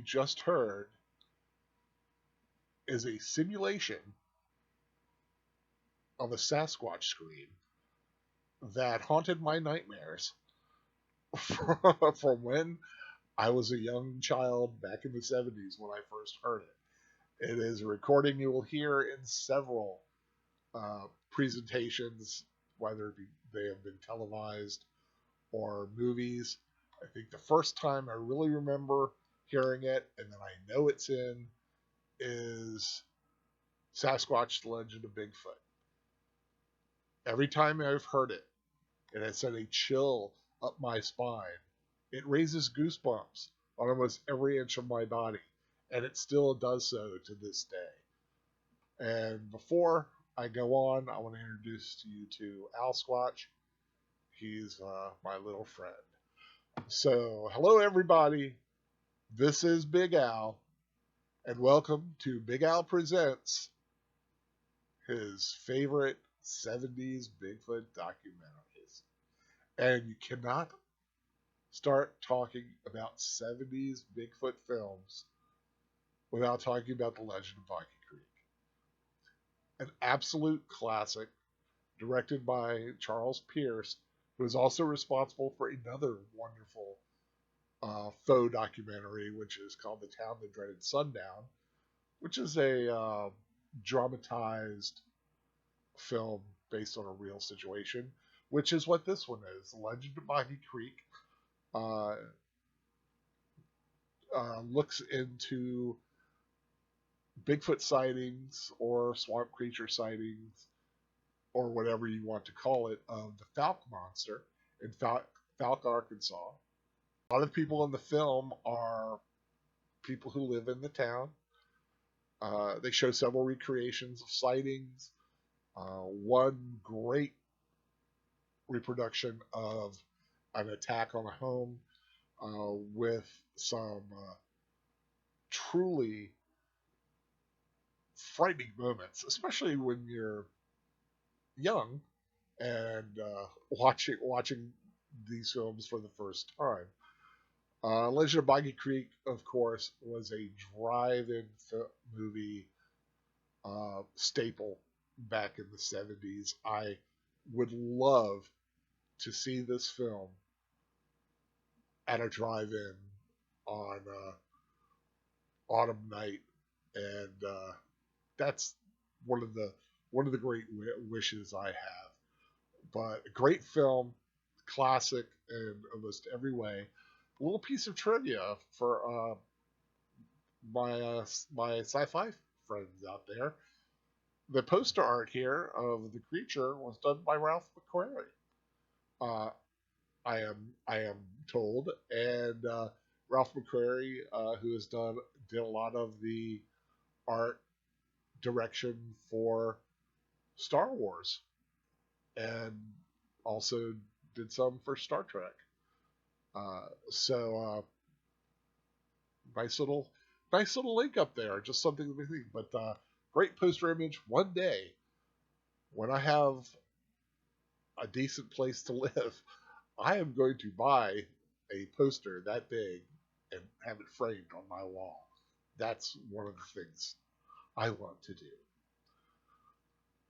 just heard is a simulation of a Sasquatch scream that haunted my nightmares from when I was a young child back in the 70s when I first heard it. It is a recording you will hear in several presentations, whether it be they have been televised or movies. I think the first time I really remember hearing it, and then I know it's in, is Sasquatch, The Legend of Bigfoot. Every time I've heard it, and it sent a chill up my spine. It raises goosebumps on almost every inch of my body, and it still does so to this day. And before I go on, I want to introduce you to Al Squatch. He's my little friend. So, hello everybody. This is Big Al, and welcome to Big Al Presents his favorite 70s Bigfoot documentaries. And you cannot start talking about 70s Bigfoot films without talking about The Legend of Boggy Creek. An absolute classic, directed by Charles Pierce, who is also responsible for another wonderful faux documentary, which is called The Town That Dreaded Sundown, which is a dramatized film based on a real situation, which is what this one is. The Legend of Boggy Creek looks into Bigfoot sightings or swamp creature sightings or whatever you want to call it of the Falk monster in Falk, Arkansas. A lot of people in the film are people who live in the town. They show several recreations of sightings. One great reproduction of an attack on a home with some truly frightening moments, especially when you're young and watching these films for the first time. Legend of Boggy Creek, of course, was a drive-in movie staple back in the 70s. I would love to see this film at a drive-in on autumn night, and that's one of the great wishes I have. But a great film, classic in almost every way. A little piece of trivia for my sci-fi friends out there: the poster art here of the creature was done by Ralph McQuarrie. I am told, and Ralph McQuarrie, who did a lot of the art direction for Star Wars, and also did some for Star Trek. So nice little link up there. Just something to think. But great poster image. One day, when I have a decent place to live, I am going to buy a poster that big and have it framed on my wall. That's one of the things I want to do.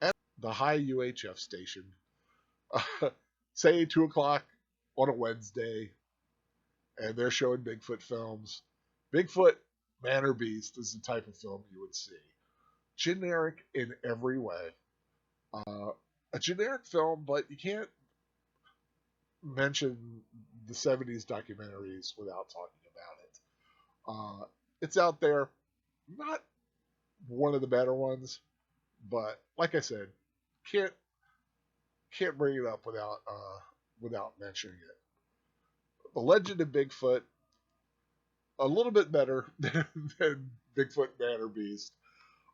At the high UHF station, say 2 o'clock on a Wednesday, and they're showing Bigfoot films. Bigfoot, Man or Beast is the type of film you would see. Generic in every way. A generic film, but you can't mention the 70s documentaries without talking about it. It's out there. Not one of the better ones, but like I said, can't bring it up without mentioning it. The Legend of Bigfoot, a little bit better than Bigfoot, Man or Beast.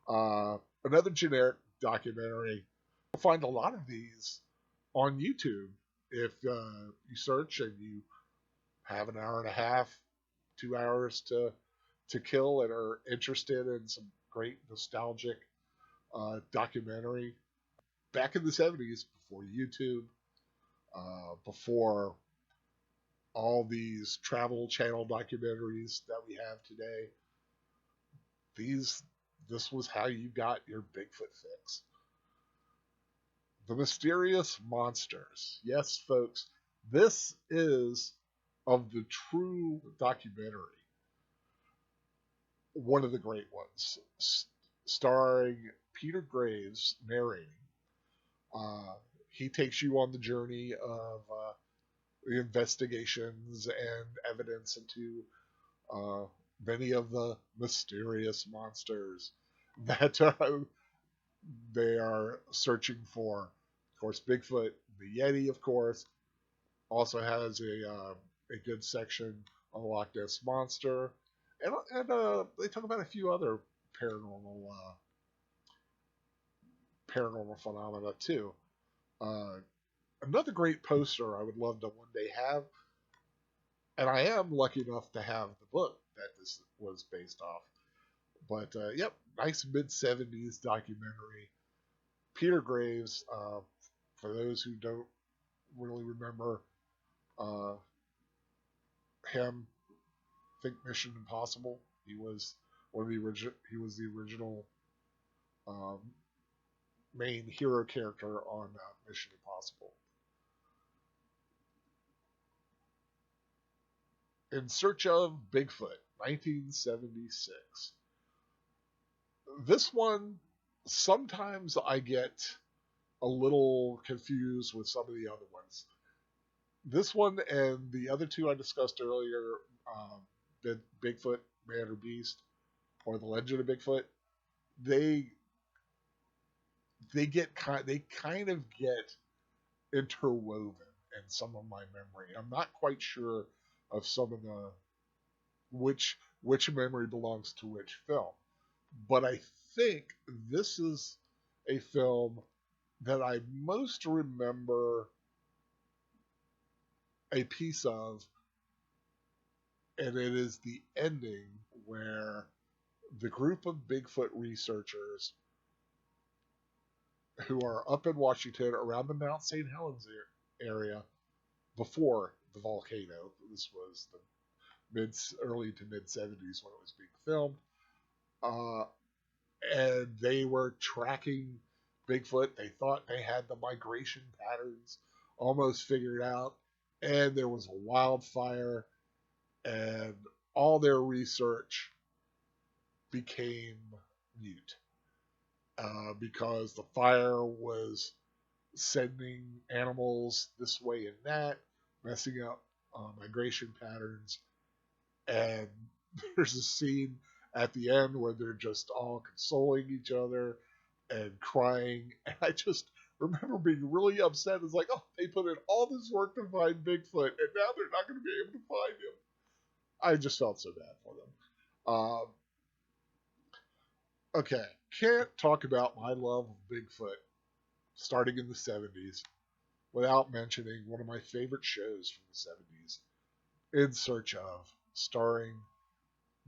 Another generic documentary. You'll find a lot of these on YouTube if you search and you have an hour and a half, 2 hours to kill and are interested in some great nostalgic documentary. Back in the 70s, before YouTube, before all these travel channel documentaries that we have today, these this was how you got your Bigfoot fix. The mysterious monsters. Yes, folks, this is, of the true documentary, one of the great ones, starring Peter Graves narrating. Uh, he takes you on the journey of the investigations and evidence into uh, many of the mysterious monsters that they are searching for. Of course, Bigfoot, the Yeti, of course, also has a good section on the Loch Ness Monster, and they talk about a few other paranormal paranormal phenomena too. Uh, Another great poster I would love to one day have, and I am lucky enough to have the book that this was based off. But yep, nice mid-70s documentary. Peter Graves, for those who don't really remember uh, him, think Mission Impossible. He was one of the original. He was the original um, main hero character on Mission Impossible. In Search of Bigfoot, 1976. This one, sometimes I get a little confused with some of the other ones. This one and the other two I discussed earlier, Bigfoot, Man or Beast, or The Legend of Bigfoot, they they kind of get interwoven in some of my memory. I'm not quite sure of some of the which memory belongs to which film, but I think this is a film that I most remember a piece of, and it is the ending where the group of Bigfoot researchers who are up in Washington around the Mount St. Helens area before the volcano. This was the early to mid 70s when it was being filmed. Uh, and they were tracking Bigfoot. They thought they had the migration patterns almost figured out. And there was a wildfire, and all their research became mute because the fire was sending animals this way and that, messing up migration patterns. And there's a scene at the end where they're just all consoling each other and crying. And I just remember being really upset. It's like, oh, they put in all this work to find Bigfoot, and now they're not going to be able to find him. I just felt so bad for them. Okay, can't talk about my love of Bigfoot starting in the 70s without mentioning one of my favorite shows from the 70s, In Search of, starring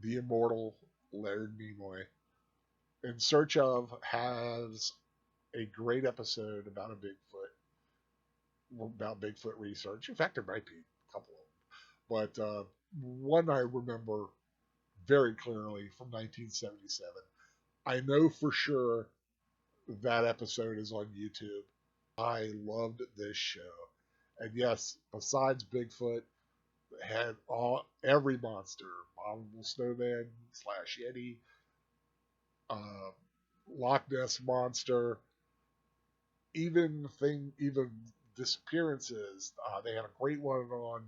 the immortal Leonard Nimoy. In Search of has a great episode about Bigfoot research. In fact, there might be a couple of them, but one I remember very clearly from 1977. I know for sure that episode is on YouTube. I loved this show, and yes, besides Bigfoot, it had every monster: Abominable Snowman / Yeti, uh, Loch Ness Monster, even disappearances. They had a great one on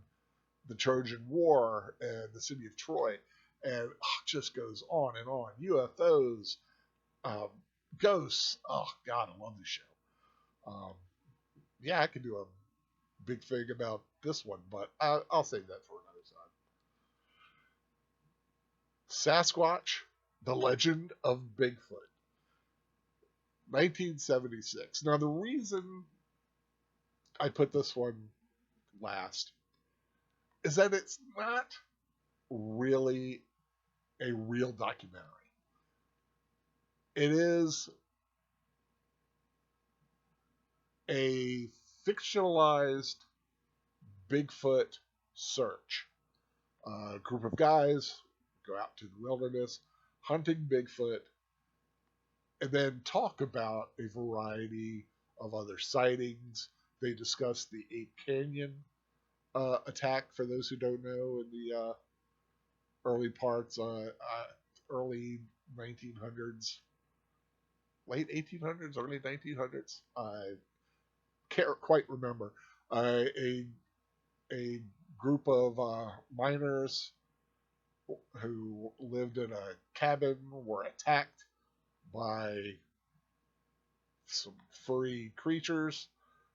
the Trojan War and the city of Troy, and it just goes on and on. UFOs, um, ghosts. Oh God, I love this show. Um, yeah, I could do a big thing about this one, but I'll save that for another time. Sasquatch, The Legend of Bigfoot, 1976. Now, the reason I put this one last is that it's not really a real documentary. It is a fictionalized Bigfoot Search. A group of guys go out to the wilderness hunting Bigfoot and then talk about a variety of other sightings. They discuss the Ape Canyon attack, for those who don't know, in the early parts, early 1900s, late 1800s, early 1900s. I can't quite remember. A group of miners who lived in a cabin were attacked by some furry creatures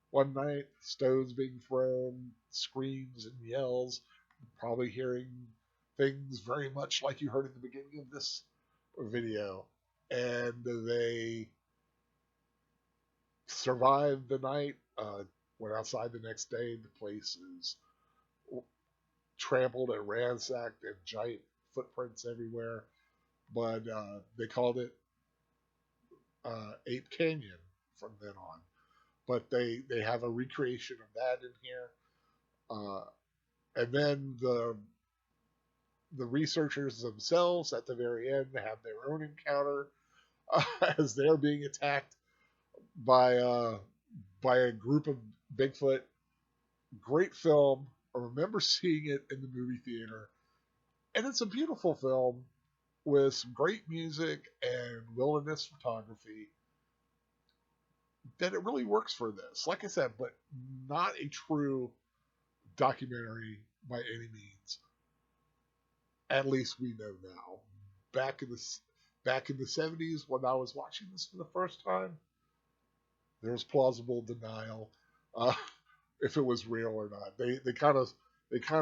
one night, stones being thrown, screams and yells, probably hearing things very much like you heard at the beginning of this video. And they survived the night, went outside the next day. The place is trampled and ransacked and giant footprints everywhere. But they called it Ape Canyon from then on. But they have a recreation of that in here. And then the researchers themselves at the very end have their own encounter as they're being attacked by a group of Bigfoot. Great film. I remember seeing it in the movie theater, and it's a beautiful film with some great music and wilderness photography. That it really works for this, like I said, but not a true documentary by any means. At least we know now. Back in the 70s, when I was watching this for the first time, there was plausible denial if it was real or not. They kind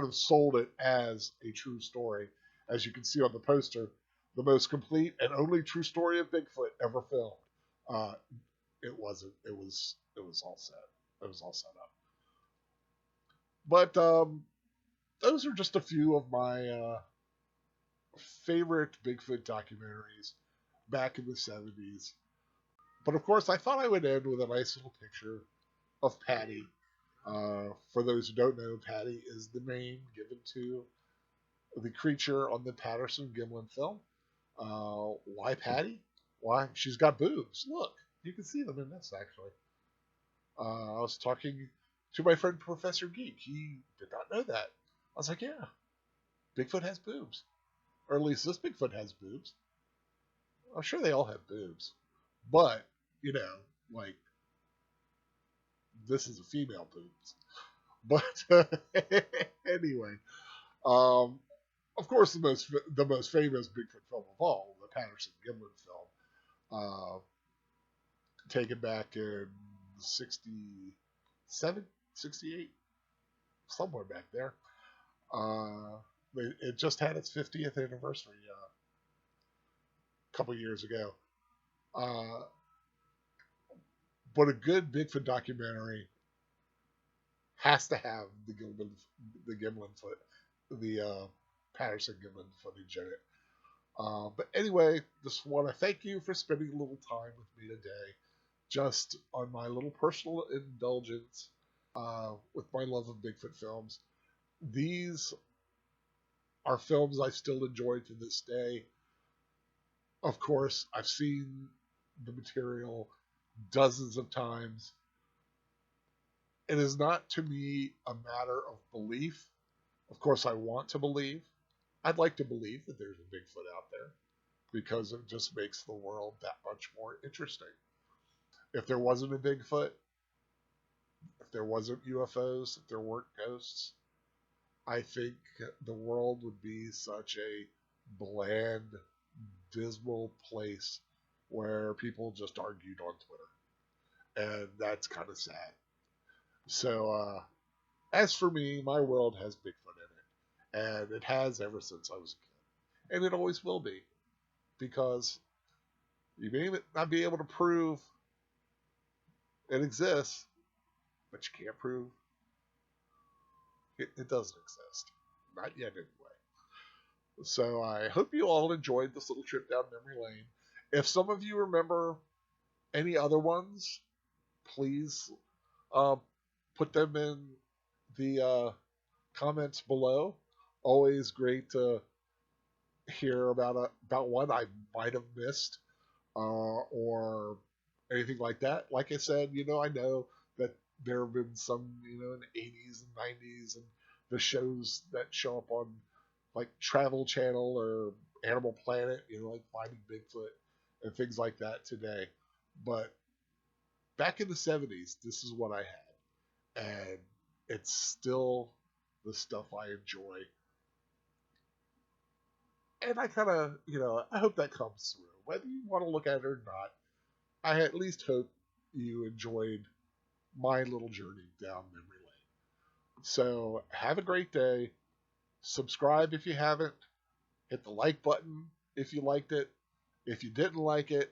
of sold it as a true story, as you can see on the poster, the most complete and only true story of Bigfoot ever filmed. It wasn't. It was all set. It was all set up. But those are just a few of my favorite Bigfoot documentaries back in the 70s. But of course, I thought I would end with a nice little picture of Patty. For those who don't know, Patty is the name given to the creature on the Patterson-Gimlin film. Why Patty? Why? She's got boobs. Look, you can see them in this, actually. I was talking to my friend Professor Geek. He did not know that. I was like, yeah, Bigfoot has boobs. Or at least this Bigfoot has boobs. I'm sure they all have boobs. But, like, this is a female boobs. But anyway, of course, the most famous Bigfoot film of all, the Patterson-Gimlin film, taken back in 67, 68, somewhere back there. It just had its 50th anniversary a couple years ago. But a good Bigfoot documentary has to have the Patterson-Gimlin footage in it. But anyway, just want to thank you for spending a little time with me today, just on my little personal indulgence with my love of Bigfoot films. These are films I still enjoy to this day. Of course, I've seen the material dozens of times. It is not, to me, a matter of belief. Of course, I want to believe. I'd like to believe that there's a Bigfoot out there, because it just makes the world that much more interesting. If there wasn't a Bigfoot, if there wasn't UFOs, if there weren't ghosts, I think the world would be such a bland, dismal place where people just argued on Twitter. And that's kind of sad. So, as for me, my world has Bigfoot in it. And it has ever since I was a kid. And it always will be. Because you may not be able to prove it exists, but you can't prove it doesn't exist. Not yet, anyway. So I hope you all enjoyed this little trip down memory lane. If some of you remember any other ones, please put them in the comments below. Always great to hear about one I might have missed, or anything like that. Like I said, I know that there have been some, in the 80s and 90s, and the shows that show up on like Travel Channel or Animal Planet, like Finding Bigfoot and things like that today. But back in the 70s, this is what I had. And it's still the stuff I enjoy. And I kind of, I hope that comes through. Whether you want to look at it or not, I at least hope you enjoyed my little journey down memory lane. So have a great day. Subscribe if you haven't. Hit the like button if you liked it. If you didn't like it,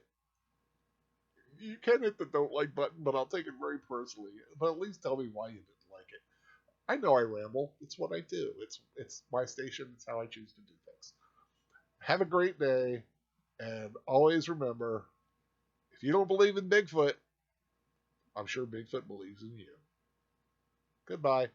you can hit the don't like button, but I'll take it very personally. But at least tell me why you didn't like it. I know I ramble. It's what I do. It's my station. It's how I choose to do things. Have a great day, and always remember, if you don't believe in Bigfoot, I'm sure Bigfoot believes in you. Goodbye.